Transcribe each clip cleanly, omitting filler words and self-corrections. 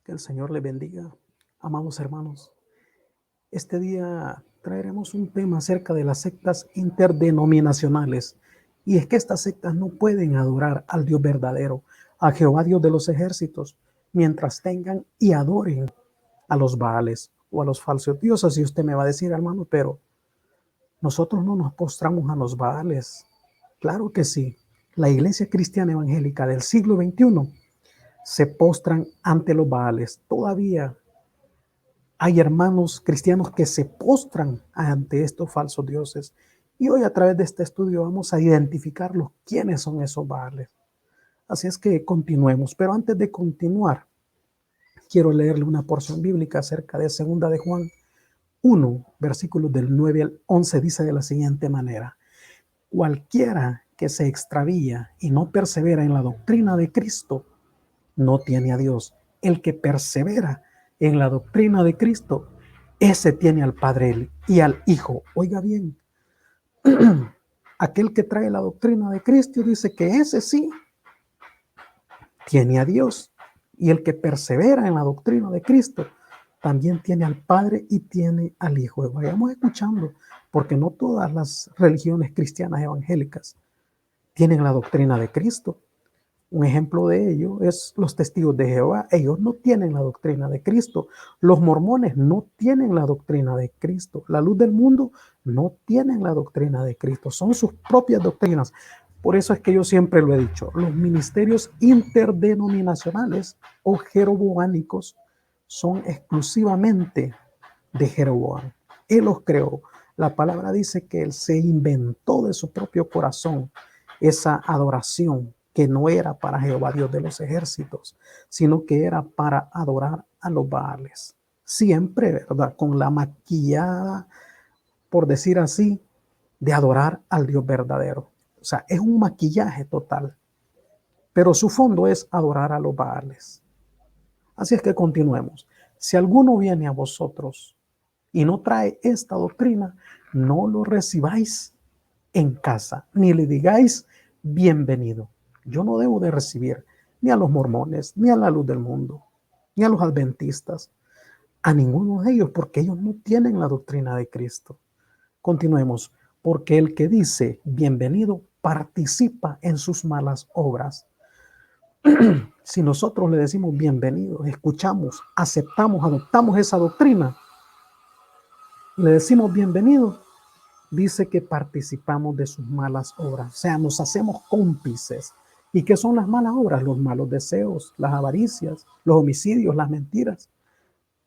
Que el Señor le bendiga, amados hermanos. Este día traeremos un tema acerca de las sectas interdenominacionales. Y es que estas sectas no pueden adorar al Dios verdadero, a Jehová Dios de los ejércitos, mientras tengan y adoren a los Baales o a los falsos dioses. Y usted me va a decir, hermano, pero nosotros no nos postramos a los Baales. Claro que sí. La iglesia cristiana evangélica del siglo XXI se postran ante los Baales. Todavía hay hermanos cristianos que se postran ante estos falsos dioses. Y hoy a través de este estudio vamos a identificarlos quiénes son esos Baales. Así es que continuemos. Pero antes de continuar, quiero leerle una porción bíblica acerca de 2 de Juan 1, versículos del 9 al 11. Dice de la siguiente manera: cualquiera que se extravía y no persevera en la doctrina de Cristo, no tiene a Dios. El que persevera en la doctrina de Cristo, ese tiene al Padre y al Hijo. Oiga bien, aquel que trae la doctrina de Cristo dice que ese sí tiene a Dios. Y el que persevera en la doctrina de Cristo también tiene al Padre y tiene al Hijo. Vayamos escuchando, porque no todas las religiones cristianas evangélicas tienen la doctrina de Cristo. Un ejemplo de ello es los testigos de Jehová. Ellos no tienen la doctrina de Cristo. Los mormones no tienen la doctrina de Cristo. La luz del mundo no tienen la doctrina de Cristo. Son sus propias doctrinas. Por eso es que yo siempre lo he dicho. Los ministerios interdenominacionales o jeroboánicos son exclusivamente de Jeroboam. Él los creó. La palabra dice que él se inventó de su propio corazón esa adoración que no era para Jehová Dios de los ejércitos, sino que era para adorar a los Baales. Siempre, ¿verdad? Con la maquillada, por decir así, de adorar al Dios verdadero. O sea, es un maquillaje total, pero su fondo es adorar a los Baales. Así es que continuemos. Si alguno viene a vosotros y no trae esta doctrina, no lo recibáis en casa, ni le digáis bienvenido. Yo no debo de recibir ni a los mormones, ni a la luz del mundo, ni a los adventistas, a ninguno de ellos, porque ellos no tienen la doctrina de Cristo. Continuemos, porque el que dice bienvenido participa en sus malas obras. Si nosotros le decimos bienvenido, escuchamos, aceptamos, adoptamos esa doctrina, le decimos bienvenido, dice que participamos de sus malas obras, o sea, nos hacemos cómplices. ¿Y qué son las malas obras? Los malos deseos, las avaricias, los homicidios, las mentiras,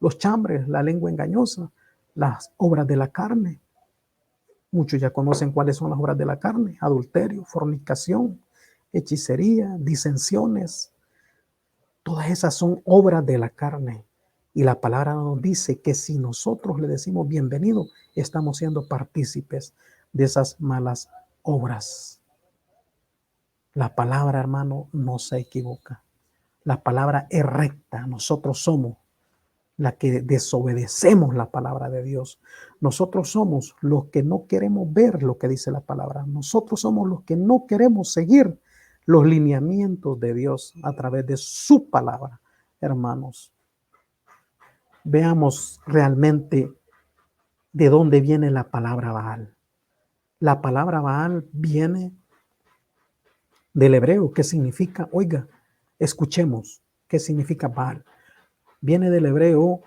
los chambres, la lengua engañosa, las obras de la carne. Muchos ya conocen cuáles son las obras de la carne: adulterio, fornicación, hechicería, disensiones. Todas esas son obras de la carne. Y la palabra nos dice que si nosotros le decimos bienvenido, estamos siendo partícipes de esas malas obras. La palabra, hermano, no se equivoca. La palabra es recta. Nosotros somos la que desobedecemos la palabra de Dios. Nosotros somos los que no queremos ver lo que dice la palabra. Nosotros somos los que no queremos seguir los lineamientos de Dios a través de su palabra. Hermanos, veamos realmente de dónde viene la palabra Baal. La palabra Baal viene del hebreo, que significa, oiga, escuchemos, ¿qué significa Baal? Viene del hebreo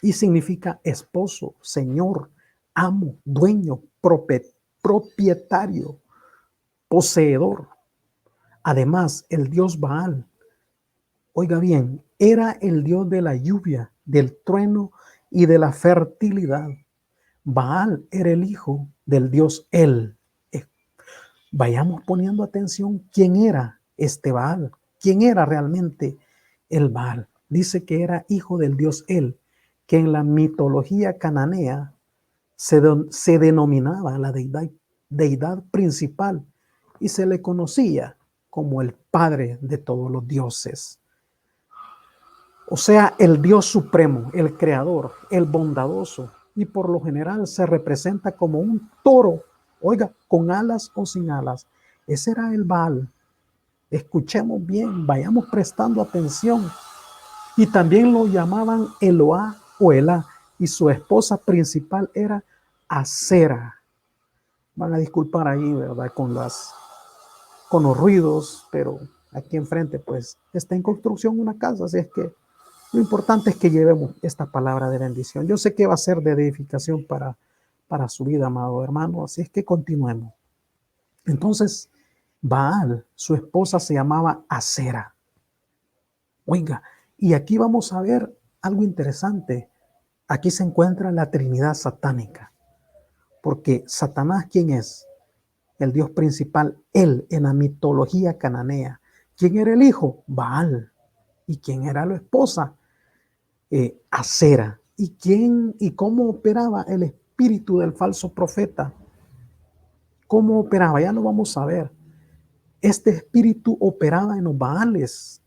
y significa esposo, señor, amo, dueño, propietario, poseedor. Además, el dios Baal, oiga bien, era el dios de la lluvia, del trueno y de la fertilidad. Baal era el hijo del dios El. Vayamos poniendo atención quién era este Baal, quién era realmente el Baal. Dice que era hijo del dios El, que en la mitología cananea se denominaba la deidad principal y se le conocía como el padre de todos los dioses. O sea, el Dios supremo, el creador, el bondadoso, y por lo general se representa como un toro, oiga, con alas o sin alas. Ese era el Baal. Escuchemos bien, vayamos prestando atención. Y también lo llamaban Eloá o Elá, y su esposa principal era Acera. Van a disculpar ahí, ¿verdad? Con los ruidos, pero aquí enfrente pues está en construcción una casa, así es que lo importante es que llevemos esta palabra de bendición. Yo sé que va a ser de edificación para su vida, amado hermano, así es que continuemos. Entonces, Baal, su esposa se llamaba Acera. Oiga, y aquí vamos a ver algo interesante. Aquí se encuentra la Trinidad satánica, porque Satanás, ¿quién es? El dios principal, él, en la mitología cananea. ¿Quién era el hijo? Baal. ¿Y quién era la esposa? Acera. ¿Y cómo operaba el espíritu del falso profeta? ¿Cómo operaba? Ya lo vamos a ver. Este espíritu operaba en los Baales.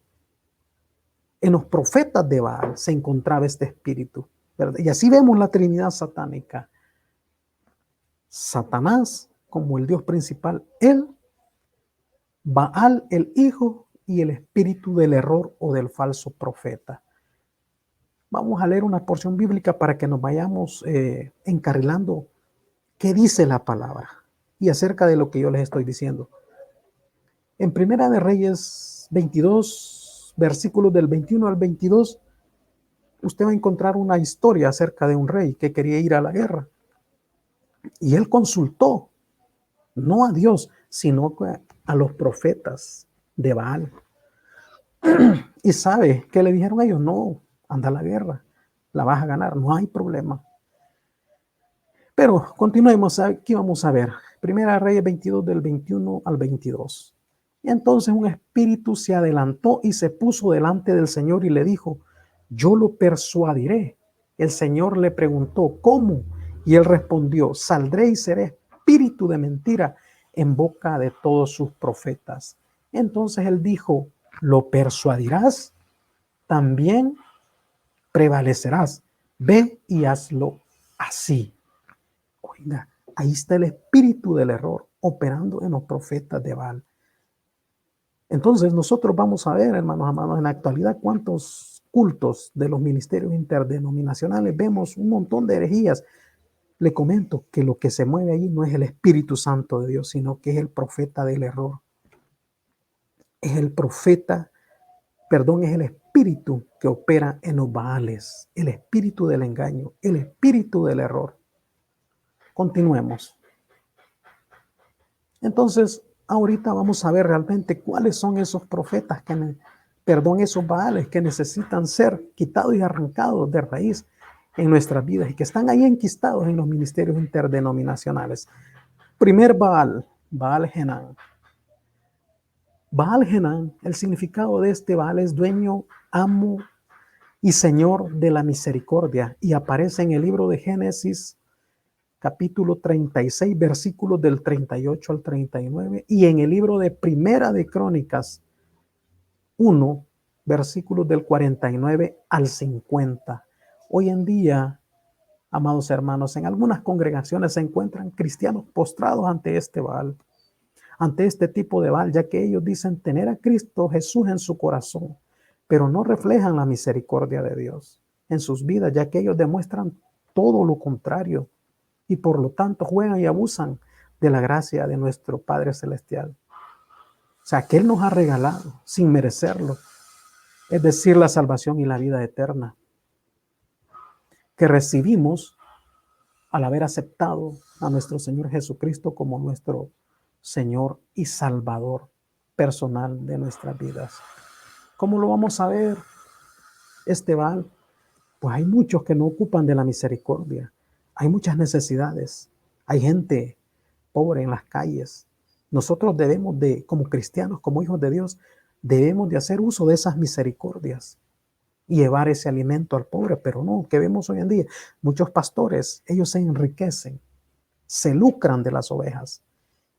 En los profetas de Baal se encontraba este espíritu, ¿verdad? Y así vemos la Trinidad satánica. Satanás como el Dios principal, él, Baal el hijo y el espíritu del error o del falso profeta. Vamos a leer una porción bíblica para que nos vayamos encarrilando qué dice la palabra y acerca de lo que yo les estoy diciendo. En Primera de Reyes 22, versículos del 21 al 22, usted va a encontrar una historia acerca de un rey que quería ir a la guerra. Y él consultó, no a Dios, sino a los profetas de Baal. Y sabe que le dijeron a ellos, no, anda a la guerra, la vas a ganar, no hay problema. Pero continuemos, aquí vamos a ver. Primera Reyes 22 del 21 al 22. Y entonces un espíritu se adelantó y se puso delante del Señor y le dijo, yo lo persuadiré. El Señor le preguntó, ¿cómo? Y él respondió, saldré y seré espíritu de mentira en boca de todos sus profetas. Entonces él dijo, ¿lo persuadirás? También prevalecerás. Ve y hazlo así. Oiga, ahí está el espíritu del error operando en los profetas de Baal. Entonces nosotros vamos a ver, hermanos amados, en la actualidad cuántos cultos de los ministerios interdenominacionales vemos un montón de herejías. Le comento que lo que se mueve ahí no es el Espíritu Santo de Dios, sino que es el profeta del error. Es el profeta, perdón, es el espíritu que opera en los Baales, el espíritu del engaño, el espíritu del error. Continuemos. Entonces, ahorita vamos a ver realmente cuáles son esos profetas esos Baales que necesitan ser quitados y arrancados de raíz en nuestras vidas y que están ahí enquistados en los ministerios interdenominacionales. Primer Baal, Baal Genán. Baal Genán, el significado de este Baal es dueño, amo y señor de la misericordia, y aparece en el libro de Génesis capítulo 36, versículos del 38 al 39, y en el libro de Primera de Crónicas 1, versículos del 49 al 50. Hoy en día, amados hermanos, en algunas congregaciones se encuentran cristianos postrados ante este Baal, ante este tipo de Baal, ya que ellos dicen tener a Cristo Jesús en su corazón, pero no reflejan la misericordia de Dios en sus vidas, ya que ellos demuestran todo lo contrario y por lo tanto juegan y abusan de la gracia de nuestro Padre Celestial. O sea, que Él nos ha regalado sin merecerlo, es decir, la salvación y la vida eterna, que recibimos al haber aceptado a nuestro Señor Jesucristo como nuestro Señor y Salvador personal de nuestras vidas. ¿Cómo lo vamos a ver, este Baal? Pues hay muchos que no ocupan de la misericordia. Hay muchas necesidades. Hay gente pobre en las calles. Nosotros debemos de, como cristianos, como hijos de Dios, debemos de hacer uso de esas misericordias y llevar ese alimento al pobre, pero no, que vemos hoy en día, muchos pastores, ellos se enriquecen, se lucran de las ovejas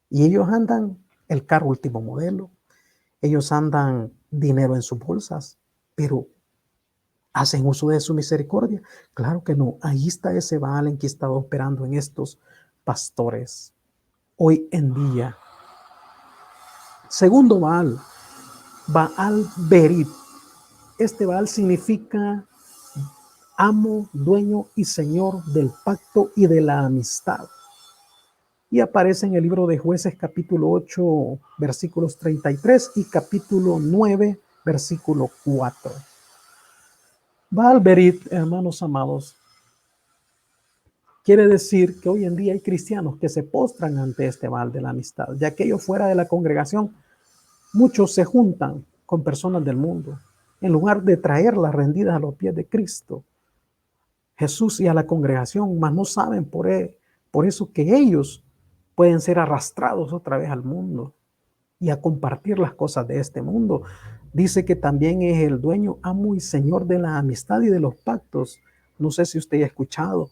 y ellos andan el carro último modelo, ellos andan dinero en sus bolsas, pero ¿hacen uso de su misericordia? Claro que no, ahí está ese Baal que está operando en estos pastores hoy en día. Segundo Baal, Baal Berit. Este Baal significa amo, dueño y señor del pacto y de la amistad. Y aparece en el libro de Jueces capítulo 8, versículos 33 y capítulo 9, versículo 4. Baal Berit, hermanos amados, quiere decir que hoy en día hay cristianos que se postran ante este Baal de la amistad, ya que ellos fuera de la congregación, muchos se juntan con personas del mundo, en lugar de traerlas rendidas a los pies de Cristo, Jesús y a la congregación, mas no saben por eso que ellos pueden ser arrastrados otra vez al mundo y a compartir las cosas de este mundo. Dice que también es el dueño, amo y señor de la amistad y de los pactos. No sé si usted ha escuchado.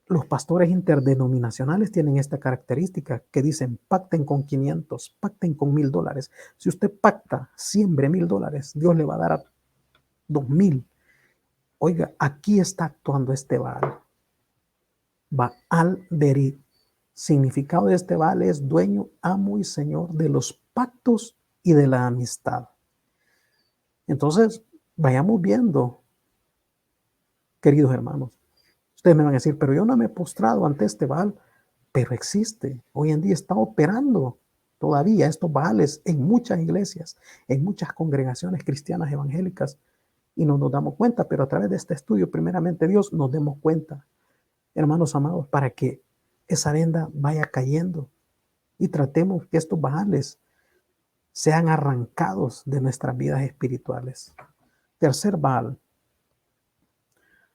Los pastores interdenominacionales tienen esta característica que dicen pacten con 500, pacten con $1,000. Si usted pacta, siembre $1,000, Dios le va a dar 2,000. Oiga, aquí está actuando este Baal. Baal Berit. Significado de este Baal es dueño, amo y señor de los pactos y de la amistad. Entonces, vayamos viendo, queridos hermanos. Ustedes me van a decir, pero yo no me he postrado ante este Baal, pero existe. Hoy en día está operando todavía estos Baales en muchas iglesias, en muchas congregaciones cristianas evangélicas, y no nos damos cuenta, pero a través de este estudio, primeramente Dios, nos demos cuenta, hermanos amados, para que esa venda vaya cayendo y tratemos que estos Baales sean arrancados de nuestras vidas espirituales. Tercer Baal,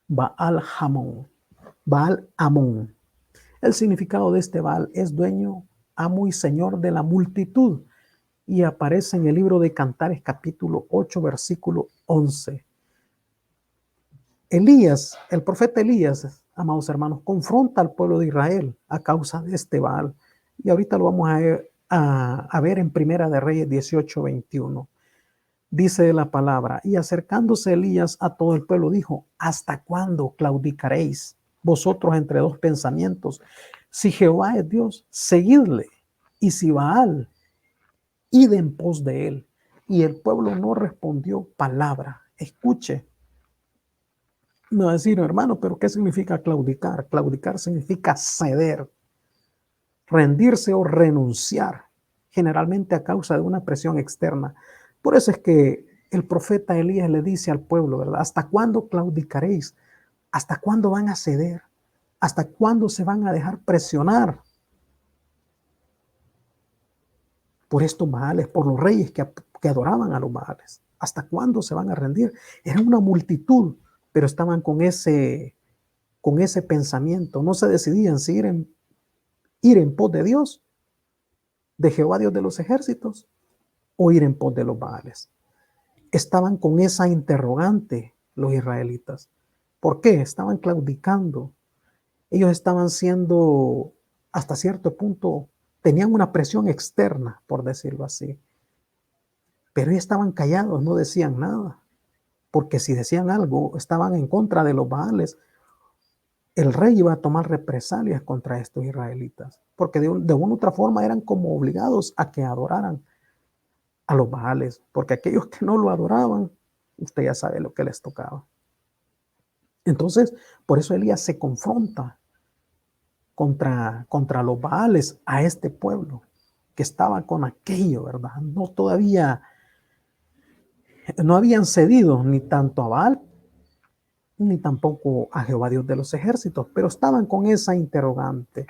Baal Hamón, Baal Amón. El significado de este Baal es dueño, amo y señor de la multitud, y aparece en el libro de Cantares capítulo 8 versículo 11. Elías, el profeta Elías, amados hermanos, confronta al pueblo de Israel a causa de este Baal, y ahorita lo vamos a ver en Primera de Reyes 18:21. Dice la palabra, y acercándose Elías a todo el pueblo dijo, ¿hasta cuándo claudicaréis vosotros entre dos pensamientos? Si Jehová es Dios, seguidle, y si Baal, id en pos de él. Y el pueblo no respondió palabra. Escuche. Me va a decir, hermano, pero ¿qué significa claudicar? Claudicar significa ceder, rendirse o renunciar, generalmente a causa de una presión externa. Por eso es que el profeta Elías le dice al pueblo, ¿verdad? ¿Hasta cuándo claudicaréis? ¿Hasta cuándo van a ceder? ¿Hasta cuándo se van a dejar presionar por estos Baales, por los reyes que adoraban a los Baales? ¿Hasta cuándo se van a rendir? Era una multitud, pero estaban con ese pensamiento. No se decidían si ir en pos de Dios, de Jehová Dios de los ejércitos, o ir en pos de los Baales. Estaban con esa interrogante los israelitas. ¿Por qué? Estaban claudicando. Ellos estaban siendo, hasta cierto punto, tenían una presión externa, por decirlo así. Pero ellos estaban callados, no decían nada. Porque si decían algo, estaban en contra de los Baales. El rey iba a tomar represalias contra estos israelitas. Porque de una u otra forma eran como obligados a que adoraran a los Baales, porque aquellos que no lo adoraban, usted ya sabe lo que les tocaba. Entonces, por eso Elías se confronta contra los Baales a este pueblo que estaba con aquello, ¿verdad? No habían cedido ni tanto a Baal, ni tampoco a Jehová Dios de los ejércitos, pero estaban con esa interrogante.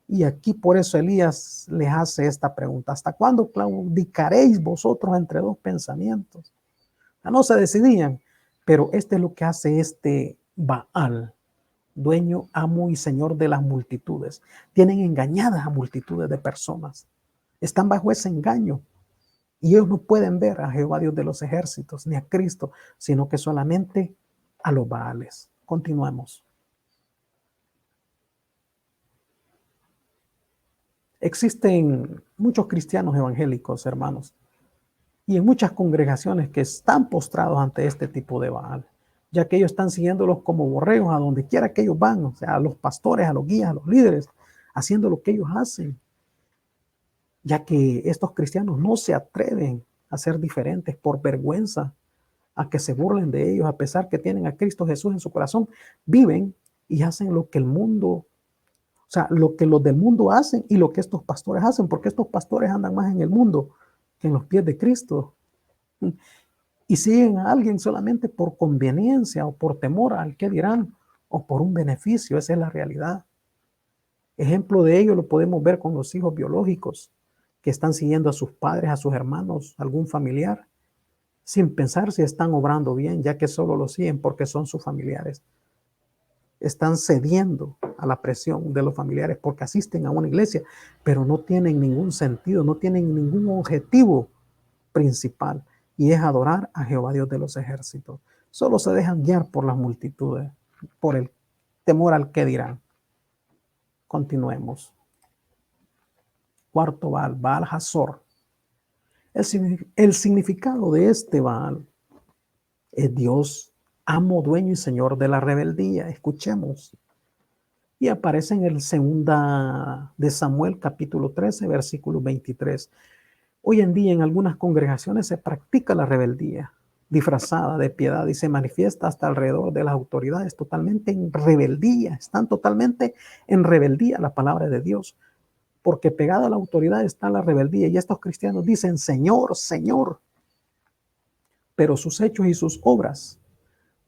Y aquí por eso Elías les hace esta pregunta: ¿hasta cuándo claudicaréis vosotros entre dos pensamientos? No se decidían, pero este es lo que hace este Baal, dueño, amo y señor de las multitudes. Tienen engañadas a multitudes de personas. Están bajo ese engaño. Y ellos no pueden ver a Jehová Dios de los ejércitos, ni a Cristo, sino que solamente a los Baales. Continuemos. Existen muchos cristianos evangélicos, hermanos, y en muchas congregaciones que están postrados ante este tipo de Baal, ya que ellos están siguiéndolos como borregos a donde quiera que ellos van, o sea, a los pastores, a los guías, a los líderes, haciendo lo que ellos hacen, ya que estos cristianos no se atreven a ser diferentes, por vergüenza, a que se burlen de ellos, a pesar que tienen a Cristo Jesús en su corazón, viven y hacen lo que el mundo, o sea, lo que los del mundo hacen y lo que estos pastores hacen, porque estos pastores andan más en el mundo que en los pies de Cristo. Y siguen a alguien solamente por conveniencia o por temor al que dirán o por un beneficio. Esa es la realidad. Ejemplo de ello lo podemos ver con los hijos biológicos que están siguiendo a sus padres, a sus hermanos, algún familiar, sin pensar si están obrando bien, ya que solo lo siguen porque son sus familiares. Están cediendo a la presión de los familiares porque asisten a una iglesia, pero no tienen ningún sentido, no tienen ningún objetivo principal, y es adorar a Jehová Dios de los ejércitos. Solo se dejan guiar por las multitudes, por el temor al que dirán. Continuemos. Cuarto Baal, Baal Hazor. El significado de este Baal es Dios, amo, dueño y señor de la rebeldía. Escuchemos. Y aparece en el segunda de Samuel, capítulo 13, versículo 23. Hoy en día en algunas congregaciones se practica la rebeldía disfrazada de piedad y se manifiesta hasta alrededor de las autoridades totalmente en rebeldía. Están totalmente en rebeldía a la palabra de Dios, porque pegada a la autoridad está la rebeldía, y estos cristianos dicen Señor, Señor, pero sus hechos y sus obras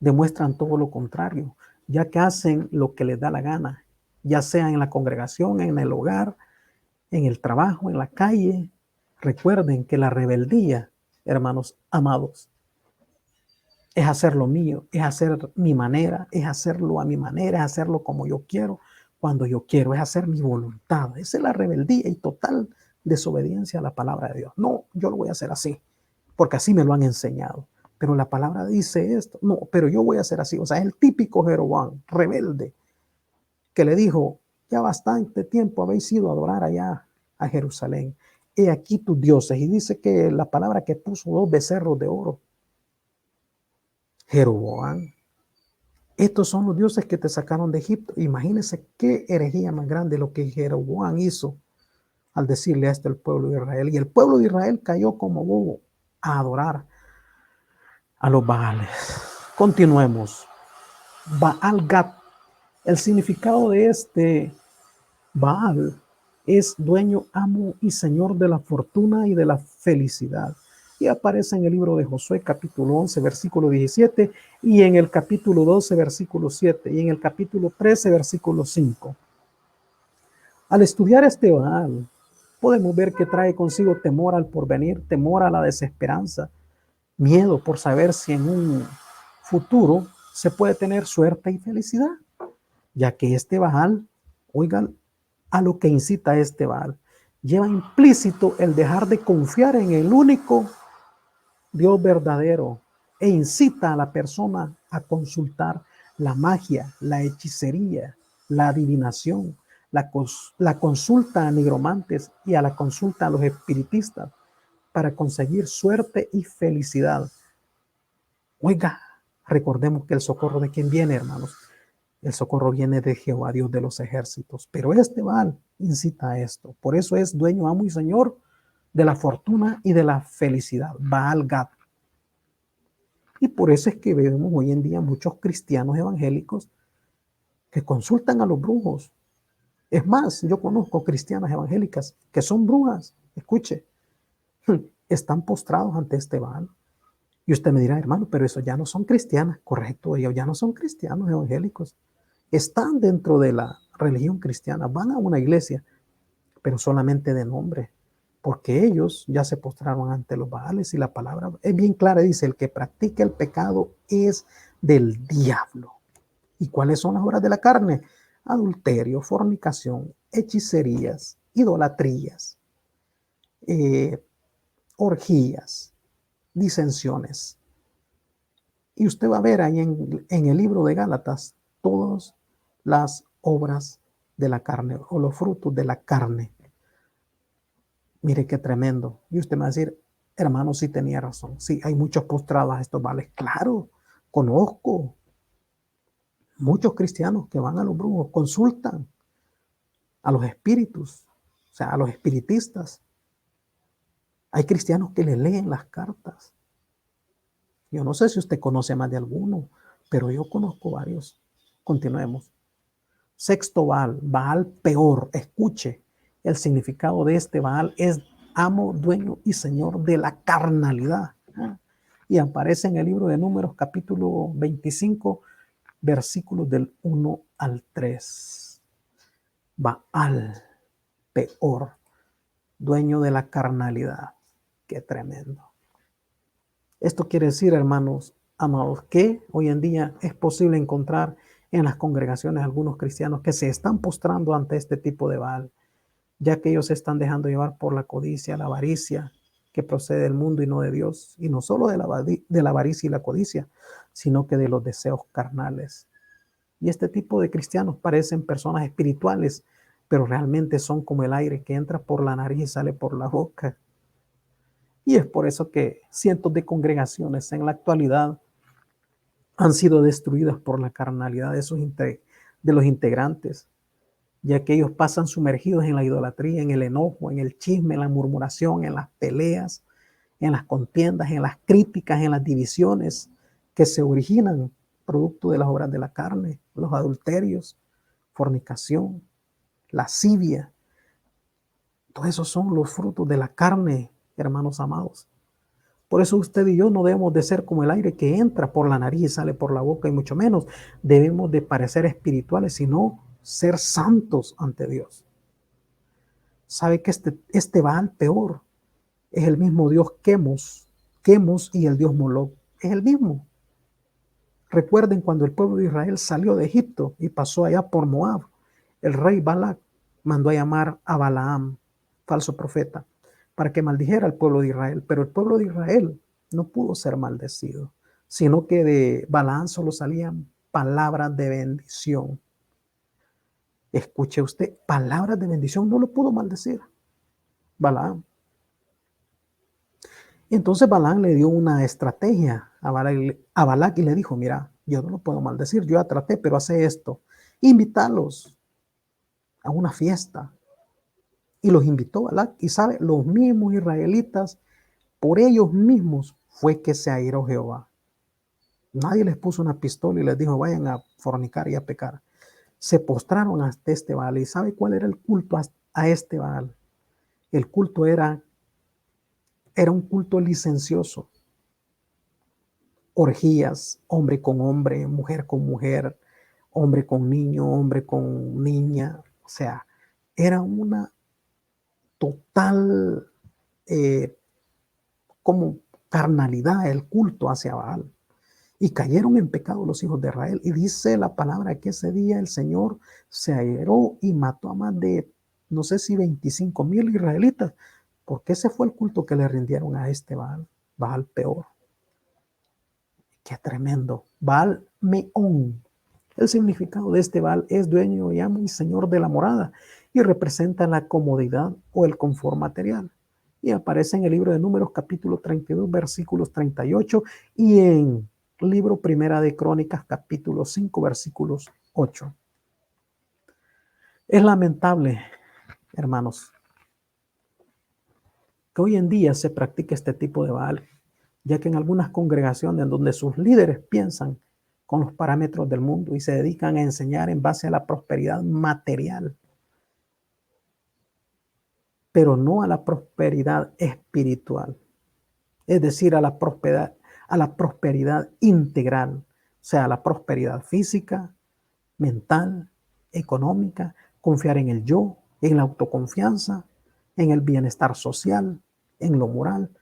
demuestran todo lo contrario, ya que hacen lo que les da la gana, ya sea en la congregación, en el hogar, en el trabajo, en la calle. Recuerden que la rebeldía, hermanos amados, es hacer lo mío, es hacer mi manera, es hacerlo a mi manera, es hacerlo como yo quiero, cuando yo quiero, es hacer mi voluntad. Esa es la rebeldía y total desobediencia a la palabra de Dios. No, yo lo voy a hacer así, porque así me lo han enseñado. Pero la palabra dice esto. No, pero yo voy a hacer así. O sea, es el típico Jeroboam, rebelde, que le dijo, ya bastante tiempo habéis ido a adorar allá a Jerusalén. He aquí tus dioses. Y dice que la palabra que puso 2 becerros de oro. Jeroboam. Estos son los dioses que te sacaron de Egipto. Imagínense qué herejía más grande lo que Jeroboam hizo al decirle a esto al pueblo de Israel. Y el pueblo de Israel cayó como bobo a adorar a los Baales. Continuemos. Baal Gad. El significado de este Baal es dueño, amo y señor de la fortuna y de la felicidad. Y aparece en el libro de Josué, capítulo 11, versículo 17, y en el capítulo 12, versículo 7, y en el capítulo 13, versículo 5. Al estudiar este Baal, podemos ver que trae consigo temor al porvenir, temor a la desesperanza, miedo por saber si en un futuro se puede tener suerte y felicidad, ya que este Baal, oigan, a lo que incita este Baal, lleva implícito el dejar de confiar en el único Dios verdadero e incita a la persona a consultar la magia, la hechicería, la adivinación, la consulta a nigromantes y a la consulta a los espiritistas para conseguir suerte y felicidad. Oiga, recordemos que el socorro de quién viene, hermanos. El socorro viene de Jehová, Dios de los ejércitos. Pero este Baal incita a esto. Por eso es dueño, amo y señor de la fortuna y de la felicidad. Baal Gad. Y por eso es que vemos hoy en día muchos cristianos evangélicos que consultan a los brujos. Es más, yo conozco cristianas evangélicas que son brujas. Escuche, están postrados ante este Baal. Y usted me dirá, hermano, pero eso ya no son cristianas. Correcto, ellos ya no son cristianos evangélicos. Están dentro de la religión cristiana, van a una iglesia, pero solamente de nombre, porque ellos ya se postraron ante los Baales y la palabra es bien clara, dice, el que practica el pecado es del diablo. ¿Y cuáles son las obras de la carne? Adulterio, fornicación, hechicerías, idolatrías, eh, orgías, disensiones. Y usted va a ver ahí en el libro de Gálatas todas las obras de la carne o los frutos de la carne. Mire qué tremendo. Y usted me va a decir, hermano, sí tenía razón. Sí, hay muchos postrados a estos vales. Claro, conozco muchos cristianos que van a los brujos, consultan a los espíritus, o sea, a los espiritistas, Hay cristianos que le leen las cartas. Yo no sé si usted conoce más de alguno, pero yo conozco varios. Continuemos. Sexto Baal, Baal peor. Escuche, el significado de este Baal es amo, dueño y señor de la carnalidad. Y aparece en el libro de Números, capítulo 25, versículos del 1 al 3. Baal peor, dueño de la carnalidad. Qué tremendo. Esto quiere decir, hermanos amados, que hoy en día es posible encontrar en las congregaciones algunos cristianos que se están postrando ante este tipo de Baal, ya que ellos se están dejando llevar por la codicia, la avaricia que procede del mundo y no de Dios, y no solo de la avaricia y la codicia, sino que de los deseos carnales. Y este tipo de cristianos parecen personas espirituales, pero realmente son como el aire que entra por la nariz y sale por la boca. Y es por eso que cientos de congregaciones en la actualidad han sido destruidas por la carnalidad de los integrantes, ya que ellos pasan sumergidos en la idolatría, en el enojo, en el chisme, en la murmuración, en las peleas, en las contiendas, en las críticas, en las divisiones que se originan producto de las obras de la carne, los adulterios, fornicación, lascivia. Todos esos son los frutos de la carne, hermanos amados. Por eso usted y yo no debemos de ser como el aire que entra por la nariz y sale por la boca, y mucho menos debemos de parecer espirituales, sino ser santos ante Dios. ¿Sabe que este Baal peor es el mismo Dios Quemos y el Dios Moloch? Es el mismo. Recuerden cuando el pueblo de Israel salió de Egipto y pasó allá por Moab, el rey Balac mandó a llamar a Balaam, falso profeta, para que maldijera al pueblo de Israel. Pero el pueblo de Israel no pudo ser maldecido, sino que de Balaam solo salían palabras de bendición. Escuche usted, palabras de bendición, no lo pudo maldecir Balaam. Entonces Balaam le dio una estrategia a Balac y le dijo, mira, yo no lo puedo maldecir, yo ya traté, pero hace esto. Invítalos a una fiesta. Y los invitó Balac. Y sabe, los mismos israelitas, por ellos mismos fue que se airó Jehová. Nadie les puso una pistola y les dijo, vayan a fornicar y a pecar. Se postraron ante este Baal. ¿Y sabe cuál era el culto a este Baal? El culto era un culto licencioso. Orgías, hombre con hombre, mujer con mujer, hombre con niño, hombre con niña. O sea, era una total como carnalidad el culto hacia Baal. Y cayeron en pecado los hijos de Israel. Y dice la palabra que ese día el Señor se airó y mató a más de, no sé si 25,000 israelitas, porque ese fue el culto que le rindieron a este Baal, Baal peor. Qué tremendo. Baal Meón. El significado de este Baal es dueño y amo y señor de la morada y representa la comodidad o el confort material. Y aparece en el libro de Números capítulo 32 versículos 38 y en libro Primera de Crónicas capítulo 5 versículos 8. Es lamentable, hermanos, que hoy en día se practique este tipo de Baal, ya que en algunas congregaciones donde sus líderes piensan con los parámetros del mundo y se dedican a enseñar en base a la prosperidad material, pero no a la prosperidad espiritual, es decir, a la prosperidad integral, o sea, a la prosperidad física, mental, económica, confiar en el yo, en la autoconfianza, en el bienestar social, en lo moral.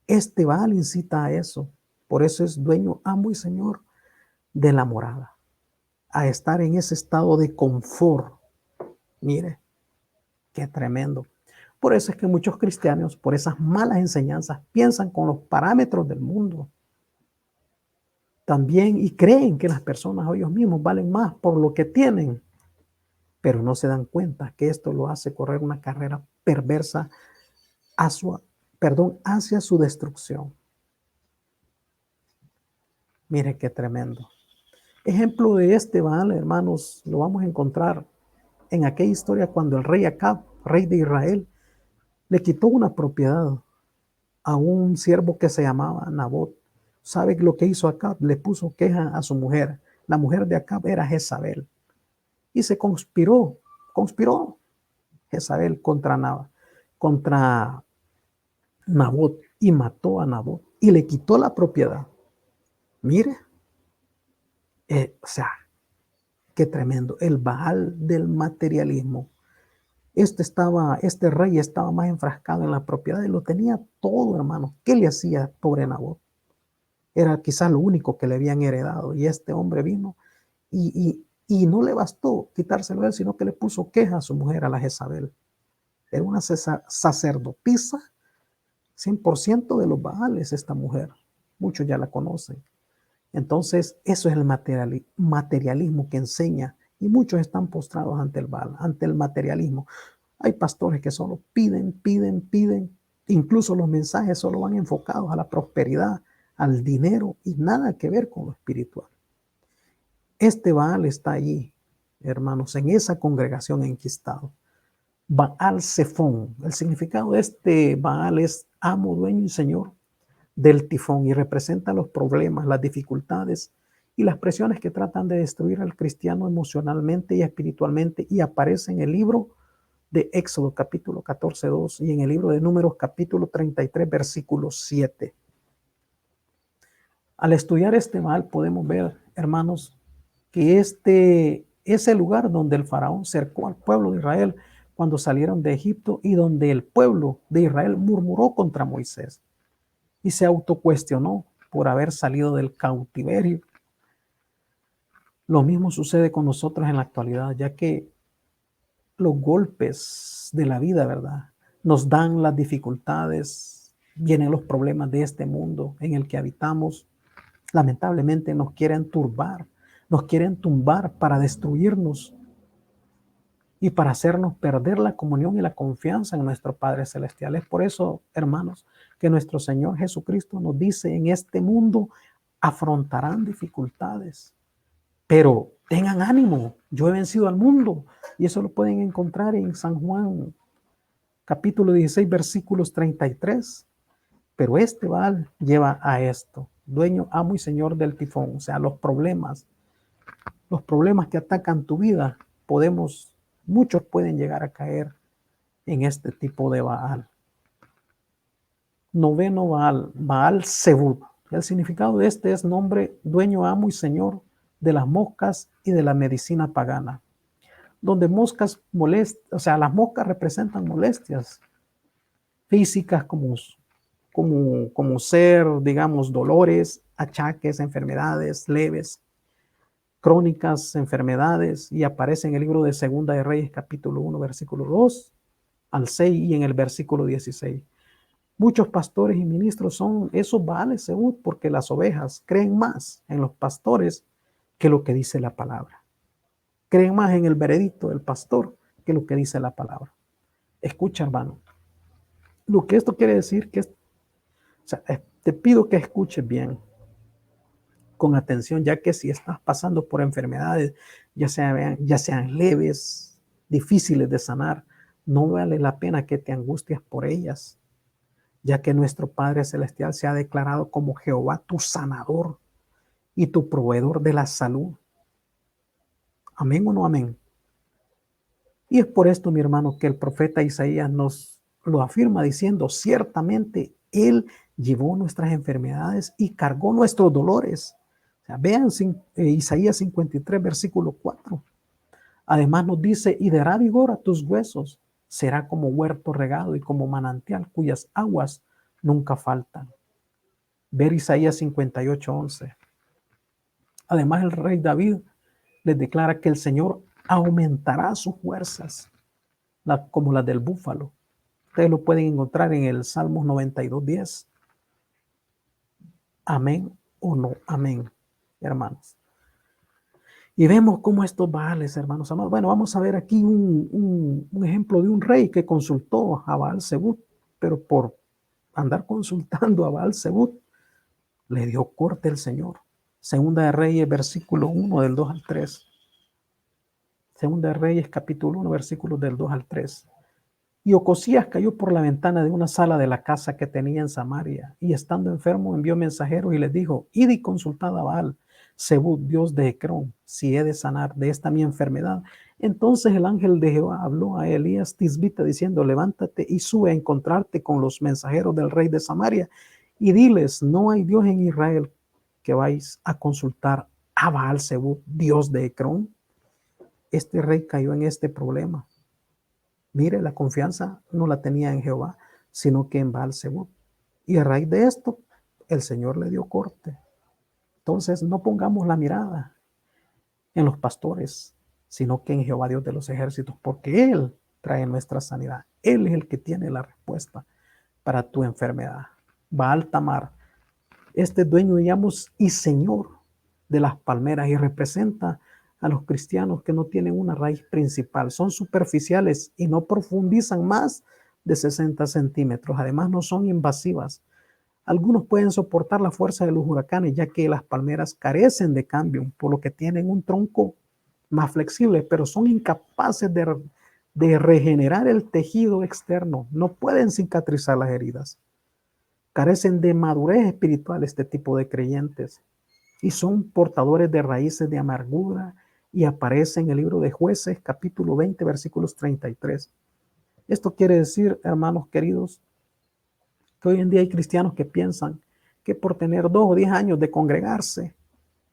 Este Baal incita a eso. Por eso es dueño, amo y señor de la morada. A estar en ese estado de confort. Mire, qué tremendo. Por eso es que muchos cristianos, por esas malas enseñanzas, piensan con los parámetros del mundo. También y creen que las personas o ellos mismos valen más por lo que tienen. Pero no se dan cuenta que esto lo hace correr una carrera perversa hacia su destrucción. Mire qué tremendo. Ejemplo de este Baal, hermanos, lo vamos a encontrar en aquella historia cuando el rey Acab, rey de Israel, le quitó una propiedad a un siervo que se llamaba Nabot. ¿Sabe lo que hizo Acab? Le puso queja a su mujer. La mujer de Acab era Jezabel. Y se conspiró Jezabel contra Nabot y mató a Nabot y le quitó la propiedad. Mire, o sea, qué tremendo. El Baal del materialismo. Este rey estaba más enfrascado en la propiedad y lo tenía todo, hermano. ¿Qué le hacía pobre Nabot? Era quizás lo único que le habían heredado. Y este hombre vino y no le bastó quitárselo a él, sino que le puso queja a su mujer, a la Jezabel. Era una sacerdotisa 100% de los Baales esta mujer. Muchos ya la conocen. Entonces, eso es el materialismo que enseña. Y muchos están postrados ante el Baal, ante el materialismo. Hay pastores que solo piden. Incluso los mensajes solo van enfocados a la prosperidad, al dinero y nada que ver con lo espiritual. Este Baal está allí, hermanos, en esa congregación enquistado. Baal Zephón. El significado de este Baal es amo, dueño y señor del tifón y representa los problemas, las dificultades y las presiones que tratan de destruir al cristiano emocionalmente y espiritualmente, y aparece en el libro de Éxodo capítulo 14:2 y en el libro de Números capítulo 33 versículo 7. Al estudiar este mal podemos ver, hermanos, que este es el lugar donde el faraón cercó al pueblo de Israel cuando salieron de Egipto y donde el pueblo de Israel murmuró contra Moisés y se autocuestionó por haber salido del cautiverio. Lo mismo sucede con nosotros en la actualidad, ya que los golpes de la vida, ¿verdad? Nos dan las dificultades, vienen los problemas de este mundo en el que habitamos. Lamentablemente nos quieren turbar, nos quieren tumbar para destruirnos y para hacernos perder la comunión y la confianza en nuestro Padre Celestial. Es por eso, hermanos, que nuestro Señor Jesucristo nos dice, en este mundo afrontarán dificultades, pero tengan ánimo, yo he vencido al mundo. Y eso lo pueden encontrar en San Juan, capítulo 16, versículos 33. Pero este Baal lleva a esto, dueño, amo y señor del tifón, o sea, los problemas que atacan tu vida, muchos pueden llegar a caer en este tipo de Baal. Noveno Baal, Baal Zebub. El significado de este es nombre, dueño, amo y señor de las moscas y de la medicina pagana. Donde moscas o sea, las moscas representan molestias físicas como ser, digamos, dolores, achaques, enfermedades leves, crónicas, enfermedades, y aparece en el libro de Segunda de Reyes, capítulo 1, versículo 2 al 6 y en el versículo 16. Muchos pastores y ministros son esos Baales Zebub porque las ovejas creen más en los pastores que lo que dice la palabra. Creen más en el veredicto del pastor que lo que dice la palabra. Escucha, hermano. Lo que esto quiere decir que te pido que escuches bien, con atención, ya que si estás pasando por enfermedades, ya sean leves, difíciles de sanar, no vale la pena que te angusties por ellas, ya que nuestro Padre Celestial se ha declarado como Jehová tu sanador y tu proveedor de la salud. ¿Amén o no amén? Y es por esto, mi hermano, que el profeta Isaías nos lo afirma diciendo, ciertamente Él llevó nuestras enfermedades y cargó nuestros dolores. O sea, vean Isaías 53, versículo 4. Además nos dice, y dará vigor a tus huesos, será como huerto regado y como manantial cuyas aguas nunca faltan. Ver Isaías 58, 11. Además el rey David les declara que el Señor aumentará sus fuerzas, como las del búfalo. Ustedes lo pueden encontrar en el Salmos 92, 10. Amén o no amén, hermanos. Y vemos cómo estos Baales, hermanos amados. Bueno, vamos a ver aquí un ejemplo de un rey que consultó a Baal Zebub, pero por andar consultando a Baal Zebub, le dio corte el Señor. Segunda de Reyes, versículo 1, del 2 al 3. Segunda de Reyes, capítulo 1, versículos del 2 al 3. Y Ocosías cayó por la ventana de una sala de la casa que tenía en Samaria, y estando enfermo envió mensajeros y les dijo: id y consultad a Baal, Zebub, dios de Ecrón, si he de sanar de esta mi enfermedad. Entonces el ángel de Jehová habló a Elías Tisbita diciendo: levántate y sube a encontrarte con los mensajeros del rey de Samaria, y diles: no hay Dios en Israel, que vais a consultar a Baal Zebub, dios de Ecrón. Este rey cayó en este problema. Mire, la confianza no la tenía en Jehová, sino que en Baal-Zebub. Y a raíz de esto, el Señor le dio corte. Entonces, no pongamos la mirada en los pastores, sino que en Jehová Dios de los ejércitos, porque Él trae nuestra sanidad. Él es el que tiene la respuesta para tu enfermedad. Baal-Tamar, este dueño, digamos, y señor de las palmeras, y representa a los cristianos que no tienen una raíz principal, son superficiales y no profundizan más de 60 centímetros. Además, no son invasivas. Algunos pueden soportar la fuerza de los huracanes, ya que las palmeras carecen de cambio, por lo que tienen un tronco más flexible, pero son incapaces de regenerar el tejido externo. No pueden cicatrizar las heridas. Carecen de madurez espiritual este tipo de creyentes y son portadores de raíces de amargura, y aparece en el libro de Jueces, capítulo 20, versículos 33. Esto quiere decir, hermanos queridos, que hoy en día hay cristianos que piensan que por tener 2 o 10 años de congregarse,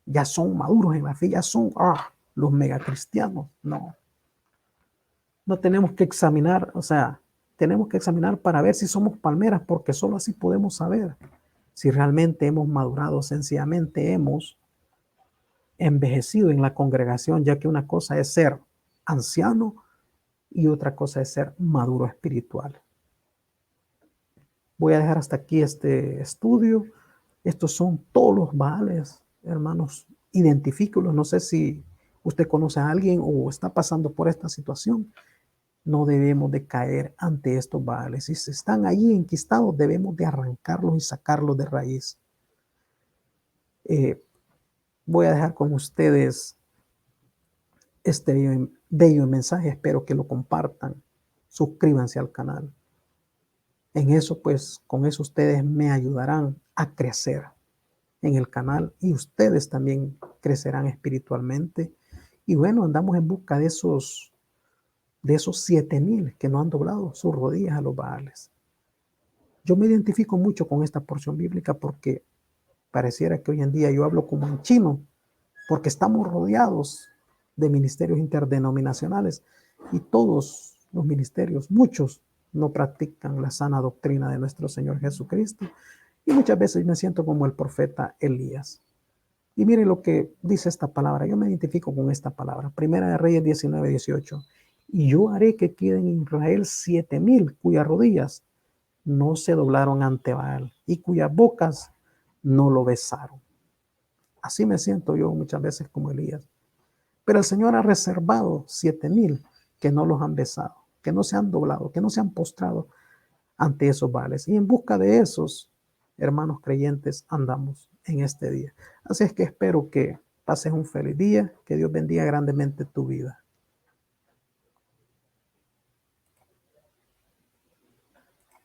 ya son maduros en la fe, ya son los megacristianos. No, no tenemos que examinar, o sea, tenemos que examinar para ver si somos palmeras, porque solo así podemos saber si realmente hemos madurado, sencillamente hemos envejecido en la congregación, ya que una cosa es ser anciano y otra cosa es ser maduro espiritual. Voy a dejar hasta aquí este estudio. Estos son todos los Baales, hermanos. Identifíquelos. No sé si usted conoce a alguien o está pasando por esta situación. No debemos de caer ante estos Baales. Si están ahí enquistados, debemos de arrancarlos y sacarlos de raíz. Voy a dejar con ustedes este bello mensaje. Espero que lo compartan. Suscríbanse al canal. En eso, pues, con eso ustedes me ayudarán a crecer en el canal, y ustedes también crecerán espiritualmente. Y bueno, andamos en busca de esos 7,000 que no han doblado sus rodillas a los Baales. Yo me identifico mucho con esta porción bíblica porque pareciera que hoy en día yo hablo como en chino, porque estamos rodeados de ministerios interdenominacionales y todos los ministerios, muchos, no practican la sana doctrina de nuestro Señor Jesucristo, y muchas veces me siento como el profeta Elías. Y mire lo que dice esta palabra. Yo me identifico con esta palabra. Primera de Reyes 19:18. Y yo haré que queden en Israel 7,000 cuyas rodillas no se doblaron ante Baal y cuyas bocas no lo besaron. Así me siento yo muchas veces como Elías. Pero el Señor ha reservado 7,000 que no los han besado, que no se han doblado, que no se han postrado ante esos Baales. Y en busca de esos hermanos creyentes andamos en este día. Así es que espero que pases un feliz día, que Dios bendiga grandemente tu vida.